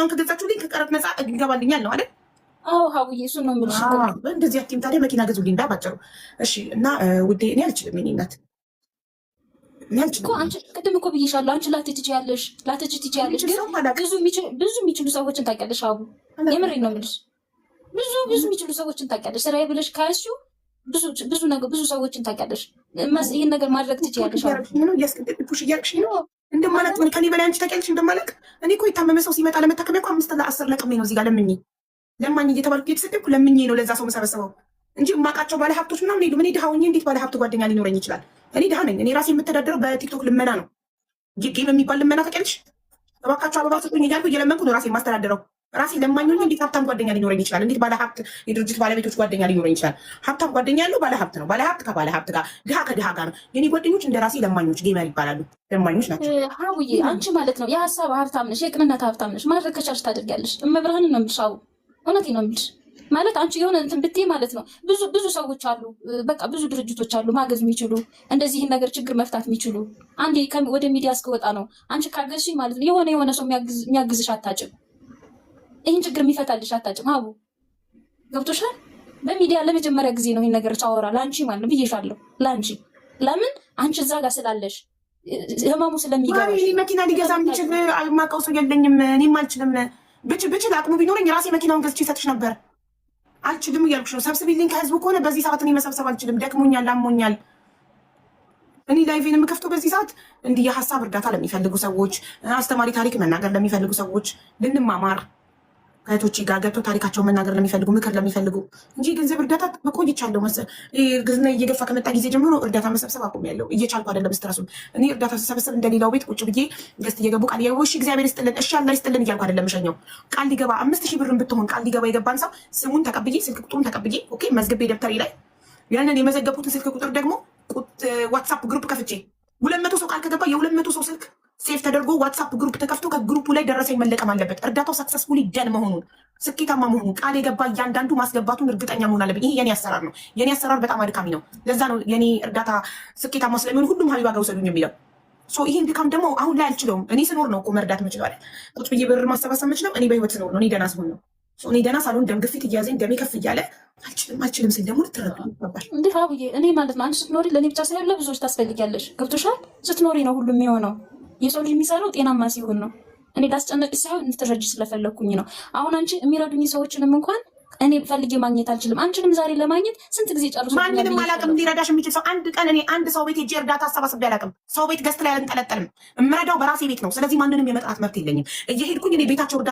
መኪናውን ከገዛችሁልኝ ከቀረጥ ነፃ ይገባልኛል ነው አይደል? አዎ ሀውዬ እሱን ነው የምልሽ። እንደዚህ አትይም ታዲያ መኪና ገዙልኝ ባጭሩ። እሺ እና ውዴ እኔ አልችልም የእኔ እናት አንቺ ቅድም እኮ ብዬሻለሁ። አንቺ ላትሄጂ ትችያለሽ፣ ግን ብዙ የሚችሉ ሰዎችን ታውቂያለሽ። አቡ የምሬን ነው የምልሽ። ብዙ የሚችሉ ሰዎችን ታውቂያለሽ። ስራዬ ብለሽ ካያዝሽው ብዙ ሰዎችን ታውቂያለሽ። ይህን ነገር ማድረግ ትችያለሽ። ፑሽ እያልክሽ ነው እንደማላቅ ከኔ በላይ አንቺ ታውቂያለሽ እንደማላቅ። እኔ እኮ የታመመ ሰው ሲመጣ ለመታከሚያ እኮ 5 ለ10 ለቅሜ ነው እዚህ ጋር ለማኝ እየተባልኩ እየተሰደብኩ ለምኜ ነው ለዛ ሰው መሰበሰበው እንጂ የማውቃቸው ባለሀብቶች ምናምን ሄዱ። እኔ ድሃ ሆኜ እንዴት ባለሀብት ጓደኛ ሊኖረኝ ይችላል? እኔ ድሃ ነኝ። እኔ ራሴ የምተዳደረው በቲክቶክ ልመና ነው። ጌም የሚባል ልመና ታውቂያለሽ? እባካቸው አበባ ስጡኝ እያልኩ እየለመንኩ ነው ራሴ የማስተዳደረው። ራሴ ለማኝ ሆኜ እንዴት ሀብታም ጓደኛ ሊኖረኝ ይችላል? እንዴት ባለሀብት የድርጅት ባለቤቶች ጓደኛ ሊኖረኝ ይችላል? ሀብታም ጓደኛ ያለው ባለሀብት ነው። ባለሀብት ከባለሀብት ጋር፣ ድሃ ከድሃ ጋር ነው። የኔ ጓደኞች እንደ ራሴ ለማኞች ጌመር ይባላሉ። ለማኞች ናቸው። ሀቡዬ አንቺ ማለት ነው የሀሳብ ሀብታም ነሽ፣ የቅንነት ሀብታም ነሽ። ማድረግ ከቻልሽ ታደርጊያለሽ። እመብርሃንን ነው የምልሽ። አቡ እውነቴን ነው የምልሽ። ማለት አንቺ የሆነ እንትን ብትይ ማለት ነው ብዙ ሰዎች አሉ፣ በቃ ብዙ ድርጅቶች አሉ ማገዝ የሚችሉ እንደዚህ ነገር ችግር መፍታት የሚችሉ። አንዴ ወደ ሚዲያ እስከወጣ ነው አንቺ ካገዝሽኝ ማለት ነው የሆነ ሰው የሚያግዝሽ አታጭም፣ ይህን ችግር የሚፈታልሽ አታጭም። አቡ ገብቶሻል? በሚዲያ ለመጀመሪያ ጊዜ ነው ይህን ነገር ቻወራ ለአንቺ ማለት ነው ብዬሻለሁ። ለአንቺ ለምን አንቺ እዛ ጋር ስላለሽ ህመሙ ስለሚገባሽ። መኪና ሊገዛ የሚችል የማውቀው ሰው የለኝም። እኔም አልችልም። ብችል አቅሙ ቢኖረኝ ራሴ መኪናውን ገዝቼ ይሰጥሽ ነበር። አልችልም እያልኩሽ ነው። ሰብስቢልኝ ከህዝቡ ከሆነ በዚህ ሰዓት እኔ መሰብሰብ አልችልም። ደክሞኛል፣ አሞኛል። እኔ ላይቬን የምከፍተው በዚህ ሰዓት እንዲህ የሀሳብ እርዳታ ለሚፈልጉ ሰዎች፣ አስተማሪ ታሪክ መናገር ለሚፈልጉ ሰዎች፣ ልንማማር ከእህቶቼ ጋር ገብተው ታሪካቸውን መናገር ለሚፈልጉ፣ ምክር ለሚፈልጉ እንጂ ገንዘብ እርዳታ በቆይቻለሁ መሰል። ግዝና እየገፋ ከመጣ ጊዜ ጀምሮ እርዳታ መሰብሰብ አቁሜያለሁ። እየቻልኩ አይደለም ስትረሱን። እኔ እርዳታ ስሰበሰብ እንደሌላው ቤት ቁጭ ብዬ ገስት እየገቡ ቃል እሺ እግዚአብሔር ይስጥልን፣ እሺ አላህ ይስጥልን እያልኩ አይደለም እሸኘው። ቃል ሊገባ 5000 ብርን ብትሆን ቃል ሊገባ የገባን ሰው ስሙን ተቀብዬ ስልክ ቁጥሩን ተቀብዬ ኦኬ መዝግቤ ደብተሬ ላይ ያንን የመዘገቡትን ስልክ ቁጥር ደግሞ ዋትሳፕ ግሩፕ ከፍቼ 200 ሰው ቃል ከገባ የ200 ሰው ስልክ ሴፍ ተደርጎ ዋትሳፕ ግሩፕ ተከፍቶ ከግሩፑ ላይ ደረሰኝ መለቀም አለበት። እርዳታው ሰክሰስፉሊ ደን መሆኑን ስኬታማ መሆኑን ቃል የገባ እያንዳንዱ ማስገባቱን እርግጠኛ መሆን አለብኝ። ይሄ የኔ አሰራር ነው። የኔ አሰራር በጣም አድካሚ ነው። ለዛ ነው የኔ እርዳታ ስኬታማ ስለሚሆን ሁሉም ሀቢባ ጋር ውሰዱኝ የሚለው። ይህን ድካም ደግሞ አሁን ላይ አልችለውም። እኔ ስኖር ነው እኮ መርዳት የምችለው አይደል? ቁጭ ብዬ ብር ማሰባሰብ የምችለው እኔ በህይወት ስኖር ነው። እኔ ደህና ስሆን ነው። እኔ ደህና ሳልሆን ደም ግፊት እያዘኝ ደሜ ከፍ እያለ አልችልም ስል ደግሞ ልትረዱ ይባባል። እንዴት አብዬ እኔ ማለት ነው አንቺ ስትኖሪ ለእኔ ብቻ ሳይሆን ለብዙዎች ታስፈልጊያለሽ። ገብቶሻል? ስትኖሪ ነው ሁሉ የሚሆነው። የሰው ልጅ የሚሰራው ጤናማ ሲሆን ነው። እኔ ላስጨነቅሽ ሳይሆን እንድትረጂ ስለፈለግኩኝ ነው። አሁን አንቺ የሚረዱኝ ሰዎችንም እንኳን እኔ ፈልጌ ማግኘት አልችልም። አንቺንም ዛሬ ለማግኘት ስንት ጊዜ ጨርሶ ማንንም አላውቅም። ሊረዳሽ የሚችል ሰው አንድ ቀን እኔ አንድ ሰው ቤት ሄጄ እርዳታ አሰባስቤ አላውቅም። ሰው ቤት ገዝት ላይ አልንጠለጠልም። የምረዳው በራሴ ቤት ነው። ስለዚህ ማንንም የመጥራት መብት የለኝም። እየሄድኩኝ እኔ ቤታቸው